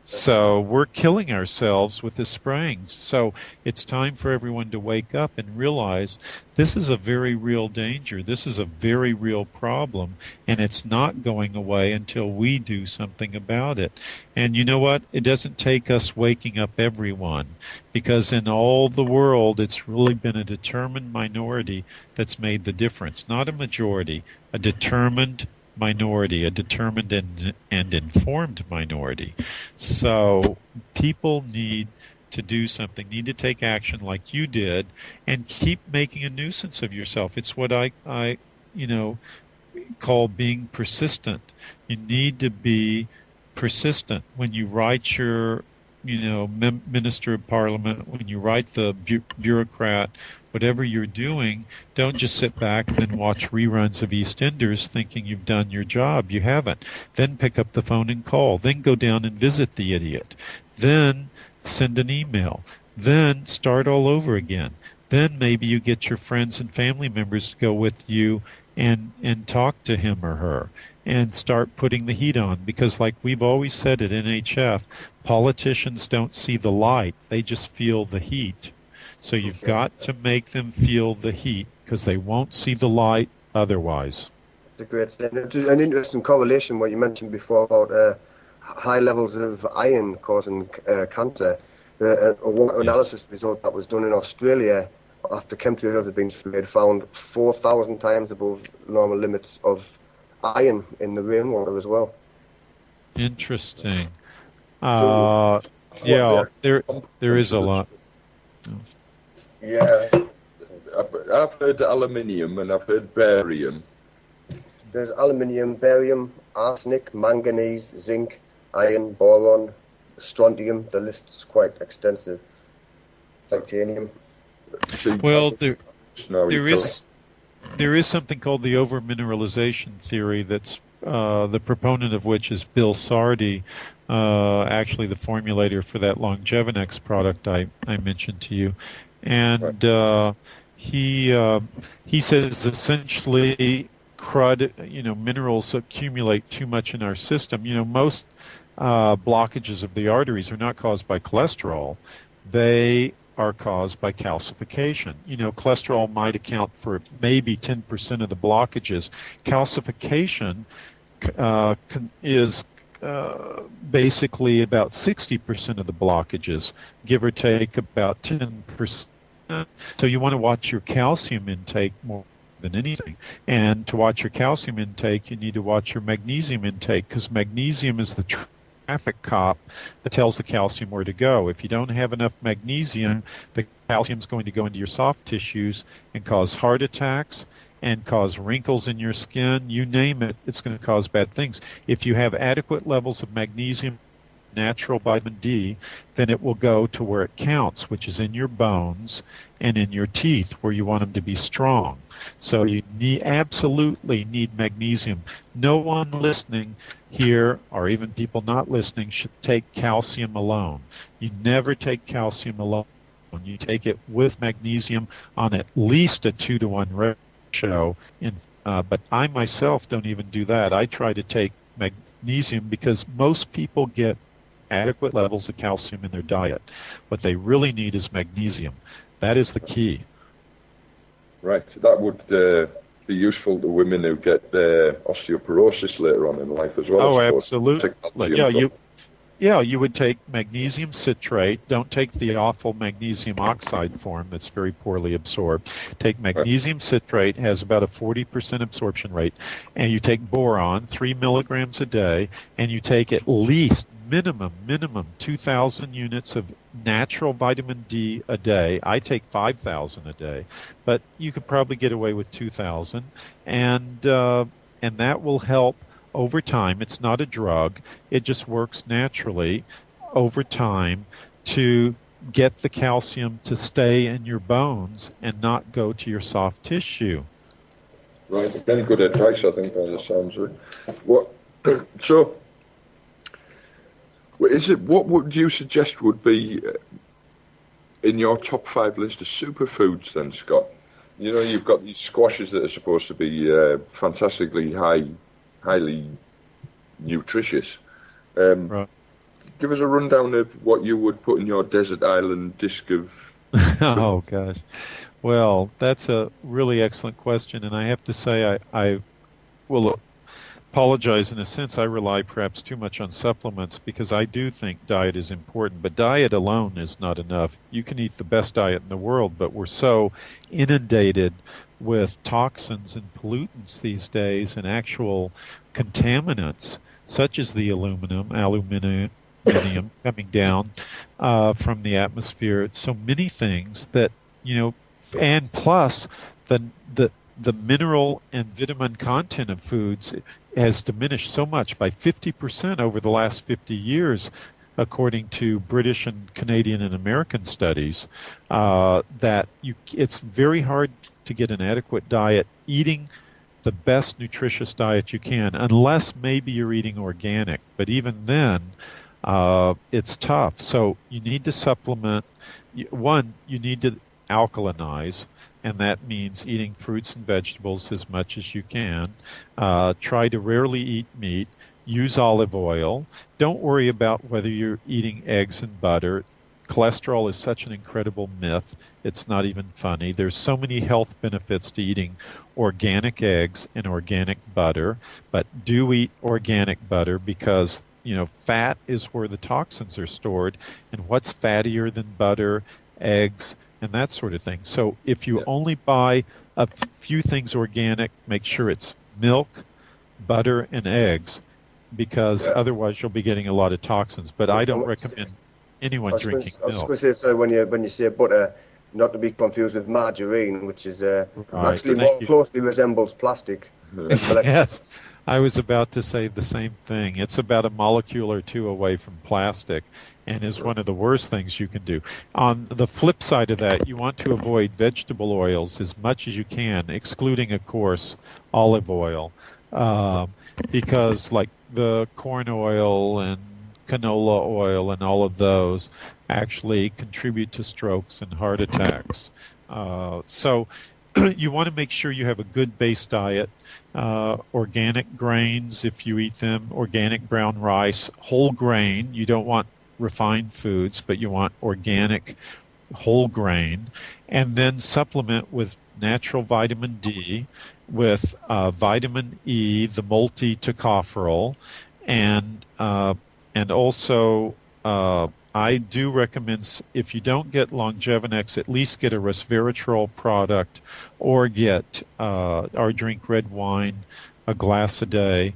So we're killing ourselves with this spraying. So it's time for everyone to wake up and realize this is a very real danger. This is a very real problem, and it's not going away until we do something about it. And you know what? It doesn't take us waking up everyone, because in all the world, it's really been a determined minority that's made the difference, not a majority, a determined minority, a determined and informed minority. So people need to do something, need to take action like you did, and keep making a nuisance of yourself. It's what I call being persistent. You need to be persistent when you write your minister of parliament, when you write the bureaucrat, whatever you're doing. Don't just sit back and then watch reruns of EastEnders thinking you've done your job. You haven't. Then pick up the phone and call. Then go down and visit the idiot. Then send an email. Then start all over again. Then maybe you get your friends and family members to go with you and talk to him or her and start putting the heat on. Because like we've always said at NHF, politicians don't see the light. They just feel the heat. So you've got to make them feel the heat, because they won't see the light otherwise. It's a great statement. An interesting correlation, what you mentioned before about high levels of iron causing cancer. One analysis result that was done in Australia after chemtrails had been sprayed found 4,000 times above normal limits of iron in the rainwater as well. Interesting. There is a lot. Yeah, I've heard aluminium and I've heard barium. There's aluminium, barium, arsenic, manganese, zinc, iron, boron, strontium. The list is quite extensive. Titanium. Well, there is something called the over-mineralization theory that's the proponent of which is Bill Sardi, actually the formulator for that Longevinex product I mentioned to you. And he says essentially minerals accumulate too much in our system. Most blockages of the arteries are not caused by cholesterol. They are caused by calcification. Cholesterol might account for maybe 10% of the blockages. Calcification is basically about 60% of the blockages, give or take about 10%. So you want to watch your calcium intake more than anything. And to watch your calcium intake, you need to watch your magnesium intake, because magnesium is the traffic cop that tells the calcium where to go. If you don't have enough magnesium, the calcium is going to go into your soft tissues and cause heart attacks and cause wrinkles in your skin. You name it, it's going to cause bad things. If you have adequate levels of magnesium, natural vitamin D, then it will go to where it counts, which is in your bones and in your teeth, where you want them to be strong. So you absolutely need magnesium. No one listening here, or even people not listening, should take calcium alone. You never take calcium alone. You take it with magnesium on at least a 2-to-1 ratio. But I myself don't even do that. I try to take magnesium because most people get adequate levels of calcium in their diet. What they really need is magnesium. That is the key. Right. That would be useful to women who get osteoporosis later on in life as well. Oh, absolutely. You would take magnesium citrate. Don't take the awful magnesium oxide form that's very poorly absorbed. Take magnesium citrate, has about a 40% absorption rate, and you take boron, 3 milligrams a day, and you take at least minimum 2,000 units of natural vitamin D a day. I take 5,000 a day, but you could probably get away with 2,000, and that will help over time. It's not a drug. It just works naturally over time to get the calcium to stay in your bones and not go to your soft tissue. Right. Very good advice, I think, by the sounds of it. What would you suggest would be in your top 5 list of superfoods then, Scott? You've got these squashes that are supposed to be fantastically highly nutritious. Right. give us a rundown of what you would put in your desert island disc of... Oh, gosh. Well, that's a really excellent question, and I have to say I will apologize in a sense. I rely perhaps too much on supplements because I do think diet is important, but diet alone is not enough. You can eat the best diet in the world, but we're so inundated with toxins and pollutants these days and actual contaminants, such as the aluminium coming down from the atmosphere. So many things that, and plus the mineral and vitamin content of foods has diminished so much by 50% over the last 50 years, according to British and Canadian and American studies, that it's very hard to get an adequate diet eating the best nutritious diet you can, unless maybe you're eating organic. But even then, it's tough. So you need to supplement. One, you need to alkalinize, and that means eating fruits and vegetables as much as you can. Try to rarely eat meat. Use olive oil. Don't worry about whether you're eating eggs and butter. Cholesterol is such an incredible myth. It's not even funny. There's so many health benefits to eating organic eggs and organic butter, but do eat organic butter because, fat is where the toxins are stored, and what's fattier than butter, eggs, and that sort of thing. So if you only buy a few things organic, make sure it's milk, butter, and eggs, because otherwise you'll be getting a lot of toxins. But I don't recommend anyone drinking milk. I was going to say, so when you say butter, not to be confused with margarine, which is actually more closely resembles plastic. Yes, I was about to say the same thing. It's about a molecule or two away from plastic and is one of the worst things you can do. On the flip side of that, you want to avoid vegetable oils as much as you can, excluding, of course, olive oil, because like the corn oil and canola oil and all of those actually contribute to strokes and heart attacks. So you want to make sure you have a good base diet, organic grains if you eat them, organic brown rice, whole grain. You don't want refined foods, but you want organic whole grain, and then supplement with natural vitamin D, with vitamin E, the multi-tocopherol, and also I do recommend, if you don't get Longevinex, at least get a resveratrol product, or drink red wine, a glass a day.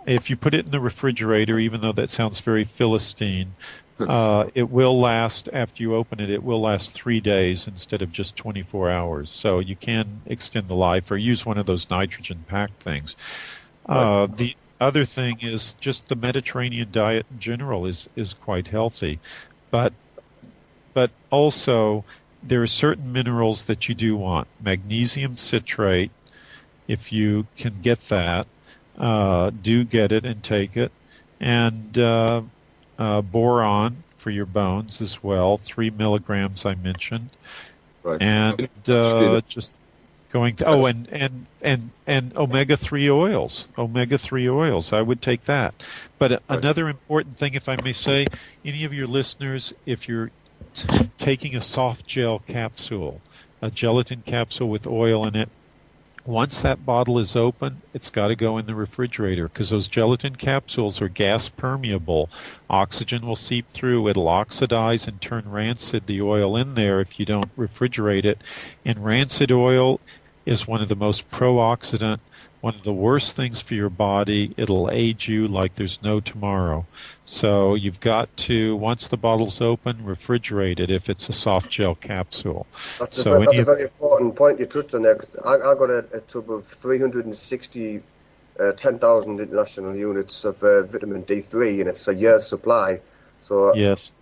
If you put it in the refrigerator, even though that sounds very Philistine, it will last, after you open it, it will last 3 days instead of just 24 hours. So you can extend the life, or use one of those nitrogen-packed things. The other thing is just the Mediterranean diet in general is quite healthy. But also there are certain minerals that you do want. Magnesium citrate, if you can get that, do get it and take it. And boron for your bones as well, 3 milligrams I mentioned. Right. And just going to, and omega-3 oils. Omega-3 oils, I would take that. But another important thing, if I may say, any of your listeners, if you're taking a soft gel capsule, a gelatin capsule with oil in it, once that bottle is open, it's got to go in the refrigerator, because those gelatin capsules are gas permeable. Oxygen will seep through. It'll oxidize and turn rancid, the oil in there, if you don't refrigerate it. And rancid oil is one of the most pro-oxidant, one of the worst things for your body. It'll age you like there's no tomorrow. So you've got to, once the bottle's open, refrigerate it if it's a soft gel capsule. That's a very important point you touched on there, 'cause I got a tub of 360 10,000 international units of vitamin D3, and it's a year's supply. So yes,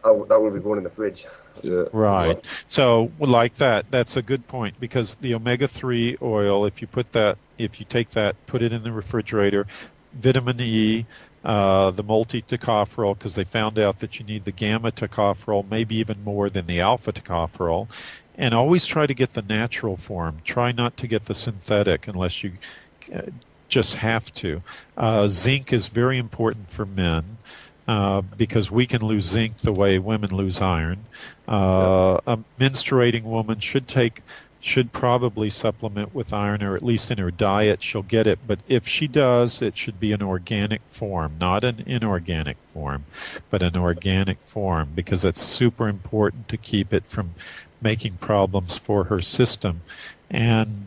that will be going in the fridge. Yeah. Right. So like that, that's a good point, because the omega-3 oil, if you take that, put it in the refrigerator, vitamin E, the multi-tocopherol, because they found out that you need the gamma-tocopherol, maybe even more than the alpha-tocopherol, and always try to get the natural form. Try not to get the synthetic unless you just have to. Zinc is very important for men. because we can lose zinc the way women lose iron. A menstruating woman should probably supplement with iron, or at least in her diet she'll get it. But if she does, it should be an organic form, not an inorganic form, but an organic form, because it's super important to keep it from making problems for her system. And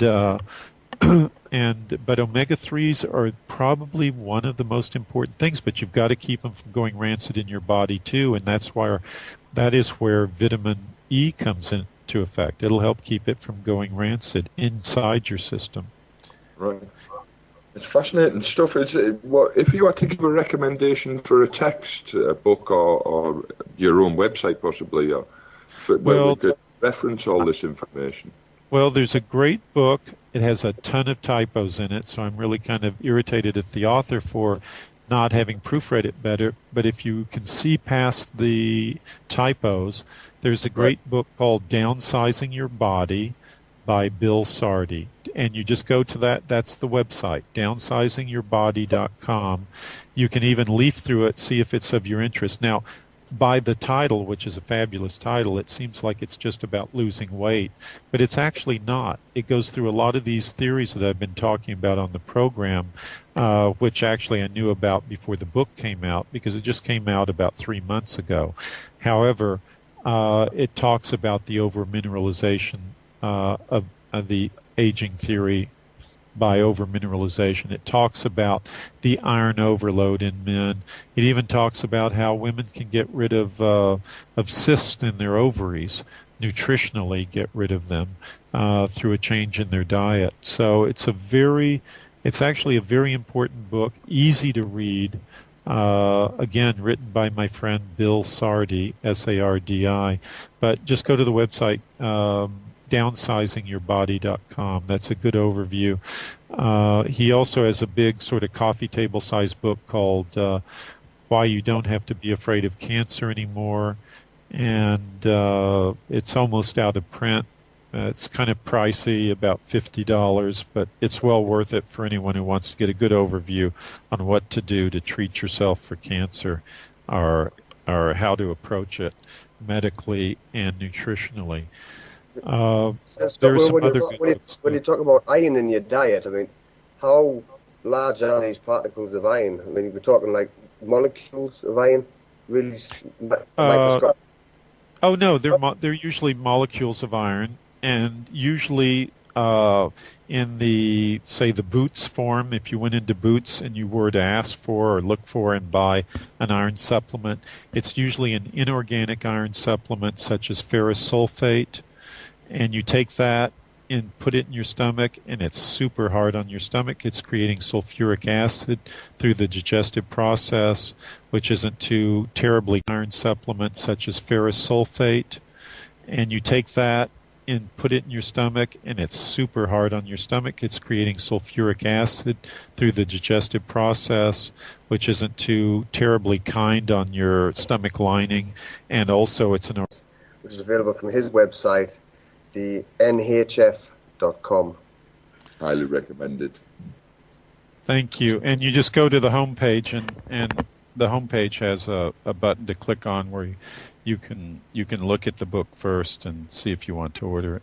but omega-3s are probably one of the most important things, but you've got to keep them from going rancid in your body too, and that is where vitamin E comes into effect. It'll help keep it from going rancid inside your system. Right. It's fascinating stuff. If you were to give a recommendation for a text, a book, or your own website possibly, where we could reference all this information. Well, there's a great book. It has a ton of typos in it, so I'm really kind of irritated at the author for not having proofread it better. But if you can see past the typos, there's a great book called Downsizing Your Body by Bill Sardi. And you just go to that's the website, downsizing.yourbody.com. You can even leaf through it, see if it's of your interest. Now, by the title, which is a fabulous title, it seems like it's just about losing weight, but it's actually not. It goes through a lot of these theories that I've been talking about on the program, which actually I knew about before the book came out, because it just came out about 3 months ago. However, it talks about the over-mineralization of the aging theory by over-mineralization. It talks about the iron overload in men. It even talks about how women can get rid of cysts in their ovaries, nutritionally get rid of them through a change in their diet. So it's actually a very important book, easy to read. Again, written by my friend Bill Sardi, Sardi. But just go to the website, downsizing.yourbody.com. That's a good overview. He also has a big sort of coffee table size book called Why You Don't Have to Be Afraid of Cancer Anymore. And it's almost out of print. It's kind of pricey, about $50, but it's well worth it for anyone who wants to get a good overview on what to do to treat yourself for cancer, or how to approach it medically and nutritionally. There are some other when you talk about iron in your diet, I mean, how large are these particles of iron? I mean, we're talking like molecules of iron, really microscopic. Oh no, they're usually molecules of iron, and usually in the Boots form. If you went into Boots and you were to ask for or look for and buy an iron supplement, it's usually an inorganic iron supplement such as ferrous sulfate. And you take that and put it in your stomach, and it's super hard on your stomach. It's creating sulfuric acid through the digestive process, which isn't too terribly. Iron supplements such as ferrous sulfate, and you take that and put it in your stomach, and it's super hard on your stomach. It's creating sulfuric acid through the digestive process, which isn't too terribly kind on your stomach lining, and also it's which is available from his website, the nhf.com. Highly recommended. Thank you. And you just go to the homepage, and the homepage has a button to click on where you can look at the book first and see if you want to order it.